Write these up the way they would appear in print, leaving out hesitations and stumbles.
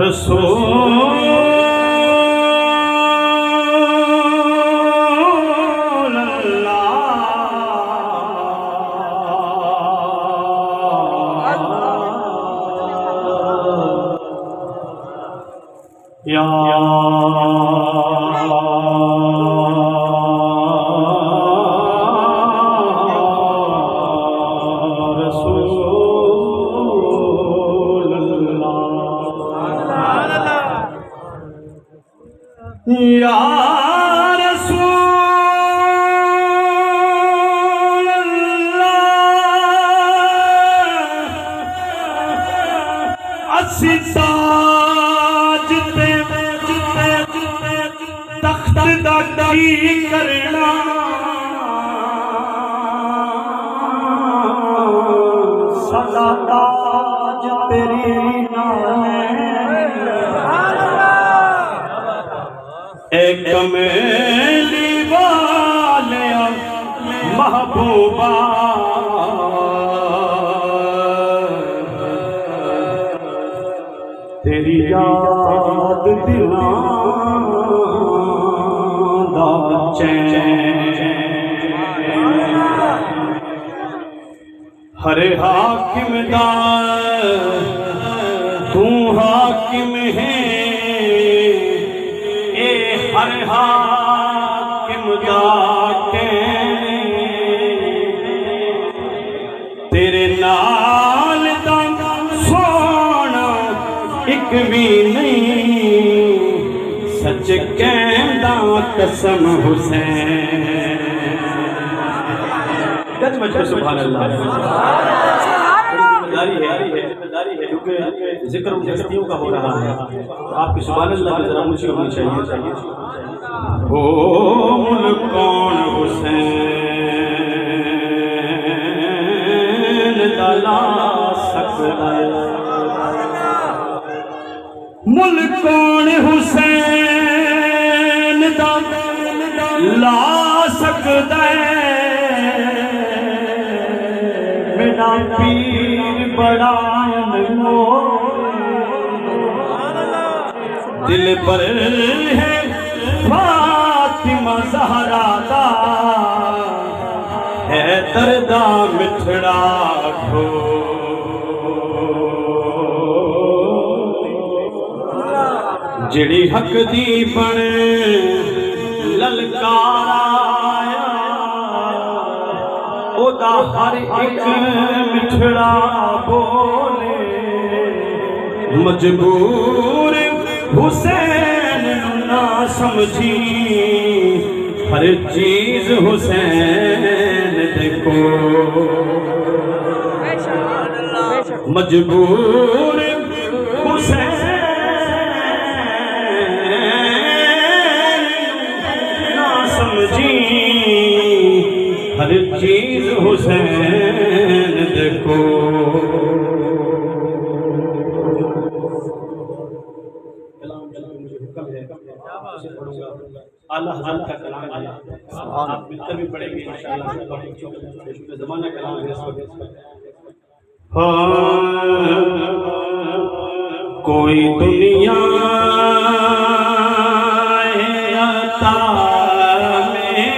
रसूल अल्लाह या या रसूल अल्लाह असी ताज ते तख्त दा की करना सदा ताज तेरी एक कमेली वाले महबूबा तेरी याद दिलां दा चैन हरे हाकिम दा तू हाकिम है हर हाकिम जाके तेरे नाल दा सोना एक भी नहीं सच कहंदा कसम हुसैन गज मच सुभान अल्लाह जिम्मेदारी है क्योंकि जिक्र हस्तियों का हो रहा है आपकी सुभान अल्लाह की जरा ऊंची होनी चाहिए हो मुल्क कौन हुसैन ला सकता मुल्क कौन हुसैन ला सकता मेरा पीर बड़ा दिल पर है फातिमा ज़हरा दा है दर्दा मिठड़ा खो जिड़ी हक दी बन ललकारा ओदा हर एक मिठड़ा बोले मजबूर हुसैन ना समझी हर चीज हुसैन देखो मजबूर हुसैन ना समझी हर चीज हुसैन देखो अल्लाह हज़रत का कलाम है आप मिलकर भी पढ़ेंगे इंशाअल्लाह ज़माना कलाम है इस वक्त कोई दुनिया अता में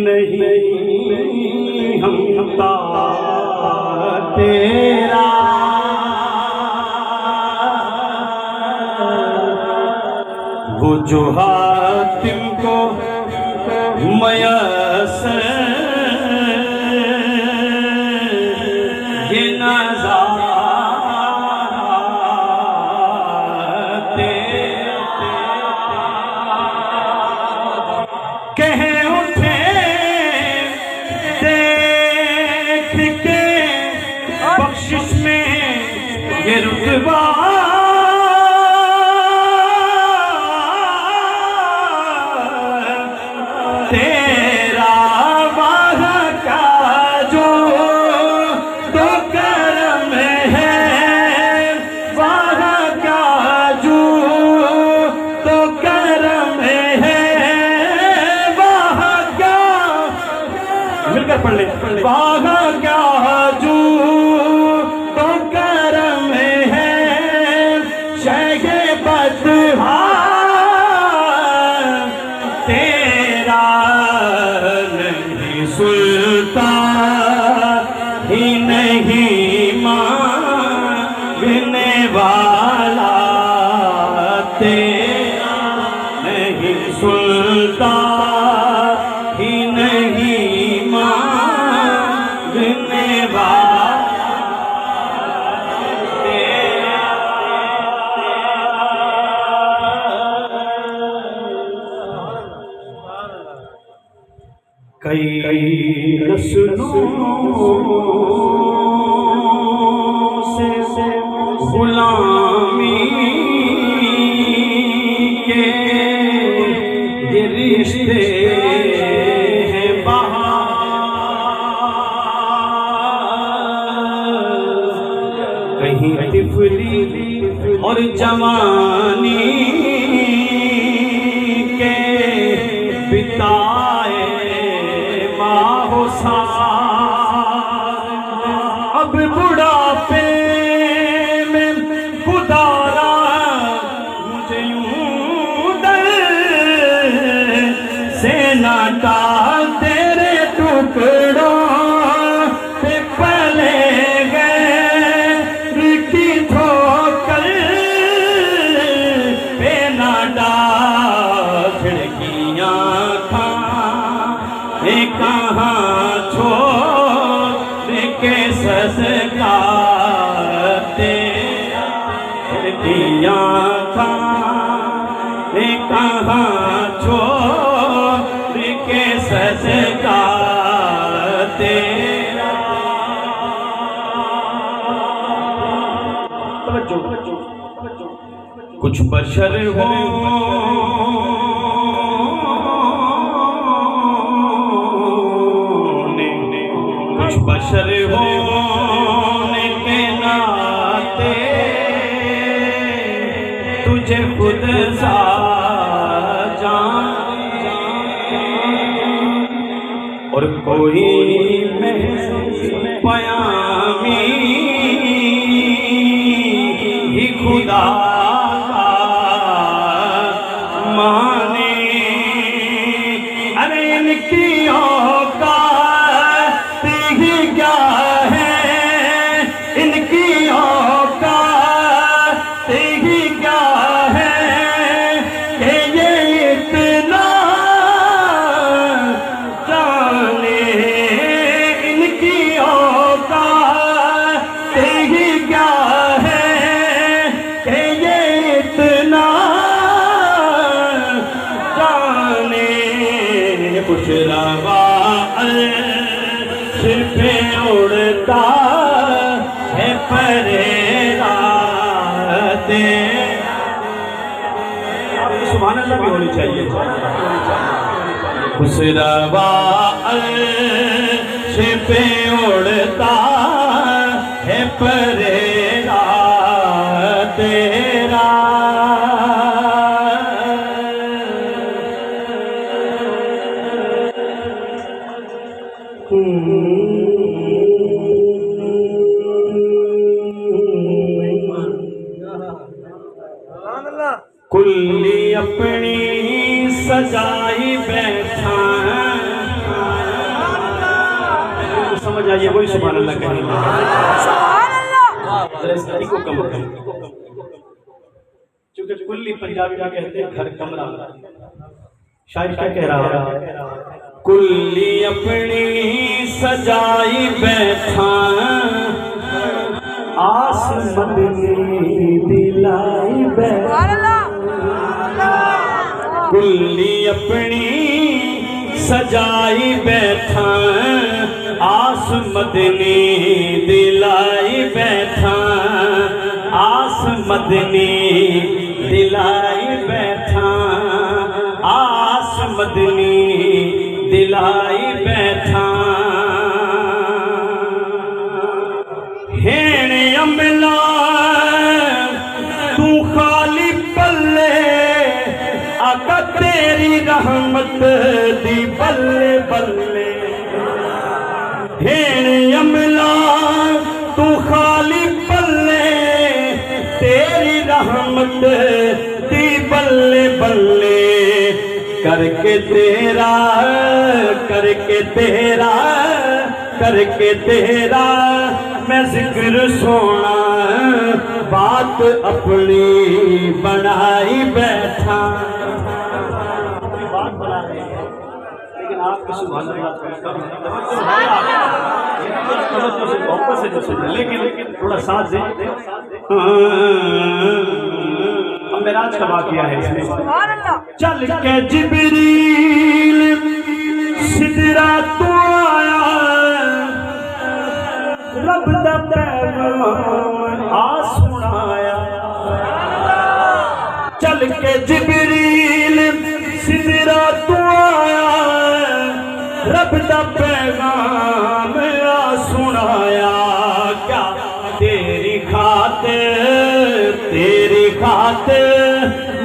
नहीं हम तेरा वो जो हातिम को मयसर ये नज़ारा कह उठे देख के बख्शिश में ये रुतबा तेरा वहाँ का जो तो करम है वहाँ का जो तो करम है वहाँ का मिलकर पढ़ ले वहाँ सुल्तान ही नहीं मांगने वाला तेरा, नहीं सुल्तान ही नहीं मांगने वाला तेरा। कई नस्लों से गुलामी के ये रिश्ते हैं बहार, कहीं तिफली और जवानी के बिताए अब बुढ़ापे में गुजारा मुझे यूं दर से ना डाल, तेरे टुकड़ों पे पले गए की ठोकर पे ना डाल, खिड़कियां कहाँ छोड़ के ससका तेरा, खिड़कियां कहाँ छोड़ के ससका तेरा। कुछ बशर हो बशर होने के नाते तुझे खुद सा जान, और कोई पयामी ही खुदा का माने। अरे इनकी औकात ही क्या है, इनकी औकात ही क्या है कि ये इतना जाने, इनकी औकात ही क्या है कि ये इतना जाने। कुछ रवा सिर पे उड़ता है परेराते, सुभान अल्लाह भी होनी चाहिए। कुछ रवा सिर पे उड़ता है परेराते तेरा। कुल्ली अपनी सजाई बैठा, समझ आइए वही सुभान अल्लाह कहेंगे। को कम क्योंकि कुल्ली पंजाबी में कहते हैं घर कमरा। शायर क्या कह रहा है? कुल्ली अपनी सजाई बैठा, आस मदनी दिलाई बैठा। कुल्ली अपनी सजाई बैठा, आस मदनी दिलाई बैठा, आस मदनी दिलाई बैठा, आस मदनी दिलाई बैठा। हेणे अमला तू खाली पल्ले, आका तेरी रहमत दी बल्ले बल्ले। हेणे अमला तू खाली पल्ले, तेरी रहमत दी बल्ले बल्ले। करके तेरा करके तेरा करके तेरा मैं जिक्र सोना बात अपनी बनाई बैठा। बात बना रहे हैं लेकिन आपके सुभान लेकिन थोड़ा साथ दे। मेराज का वाक़या है इसमें। चल के जिब्रील सिदरा तो आया रब दा पैगाम आ सुनाया। चल के जिब्रील सिदरा तो आया रब दा पैगाम आ सुनाया। क्या तेरी खातिर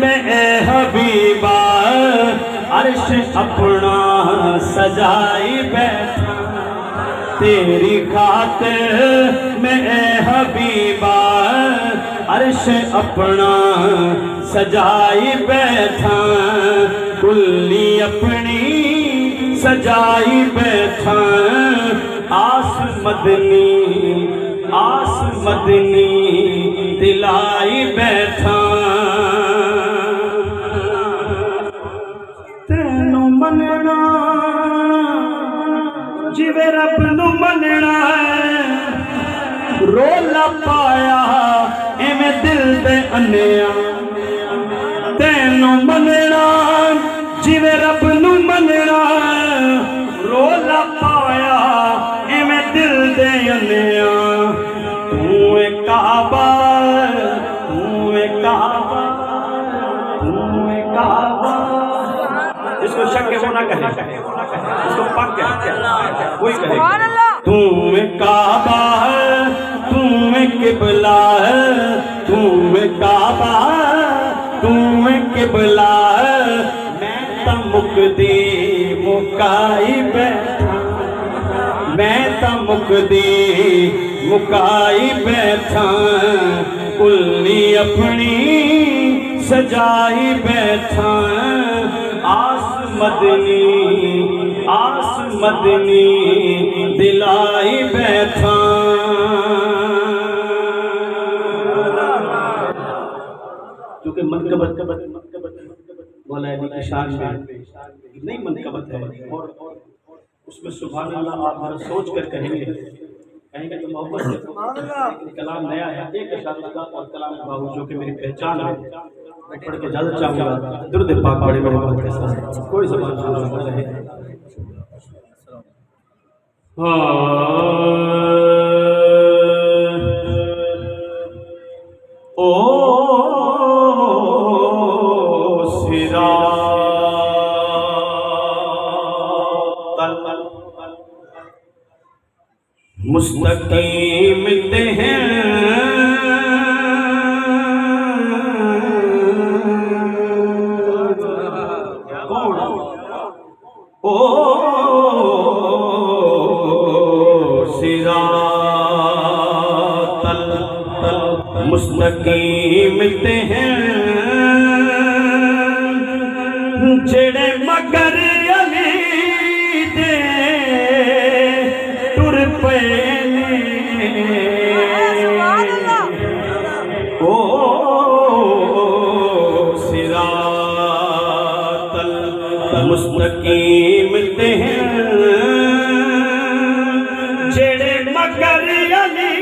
मैं हबीबा अर्श अपना सजाई बैठा। तेरी खातिर मैं हबीबा अर्श अपना सजाई बैठा। कुल्ली अपनी सजाई बैठा। आस मदनी दिलाई बैठा। तेनू मनना जिवे रब नू मनना रोला पाया एवें दिल दे अन्या। तेनू मनना जिवे रब नू मनना रोला पाया एवें दिल दे अन्या। काबा इसको शक वो ना कहे, इसको पक कोई कहे। तू काबा तू किबला तू काबा तू किबला। मैं तो मुकदी मुकाई बैठा। मैं तो मुकदी मुकाई बैठा। कुल्ली अपनी सजाई बैठा। आस मदनी दिलाई बैठा। क्योंकि मनकबत मौला अली की शान में नहीं मनकबत है और उसमें सुभान अल्लाह आप हर सोच कर कहेंगे तो मोहब्बत से कलाम नया है। एक अशार लगा और कलाम बाबू जो कि मेरी पहचान है पढ़ के ज़्यादा चाहूँगा। दुर्द पाक बड़े मोहब्बत के साथ कोई ज़बान ना रहे। ओ सिरा मुस्तकीम ते हैं कौन? ओ सिरातल मुस्तकीम ते हैं जेड़े मगर अली दे तुर पे ओ सिरातल मुस्तकीम ते हैं जेड़े मगर अली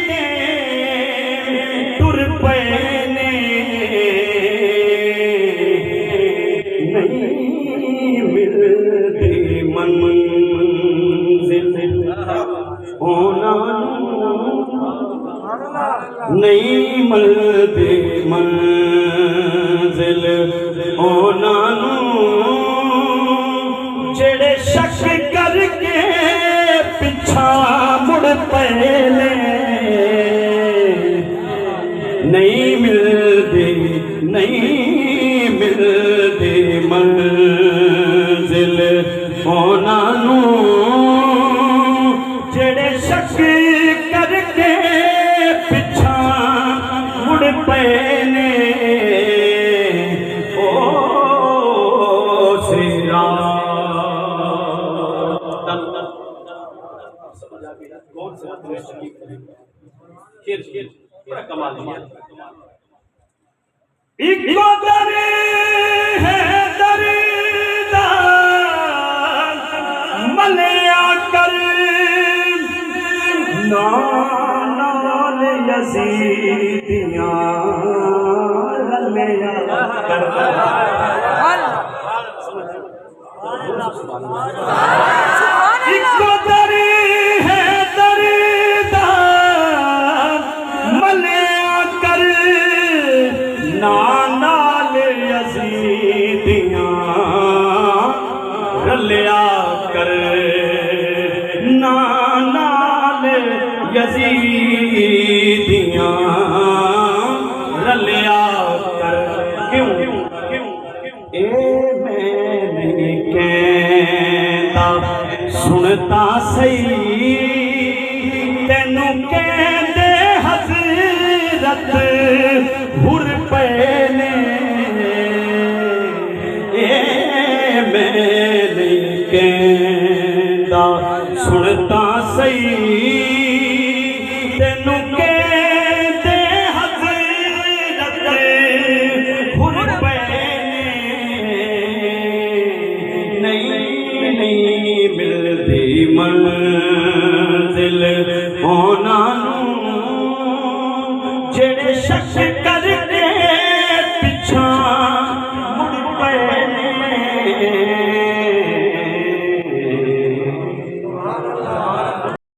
दे तुर पे नहीं मिलती मंजिल होना नहीं मिलती मंजिल होना जेड़े शक करके पिछा मुड़ पहले नहीं मिलती मंजिल होना जेड़े शक करके पिछा मुड़ पैने ओ कौन से शेर शेर बड़ा कमाल है। इको दरे है दरीदार मलिया कर नाल यजीदियां रलिया कर। इको दरे है दरीदार मलिया कर नाल यजीदियां रलिया कर। नाल यजीदियां रलिया कर। क्यों ए मैं नहीं कहता सुनता सही तेनू कहते हजरत हुर पे ने। मैं नहीं कहता सुनता सही तेनू कहते हजरत हुर पे ने। नहीं मिलती मंजिल होना जेड़े शक कर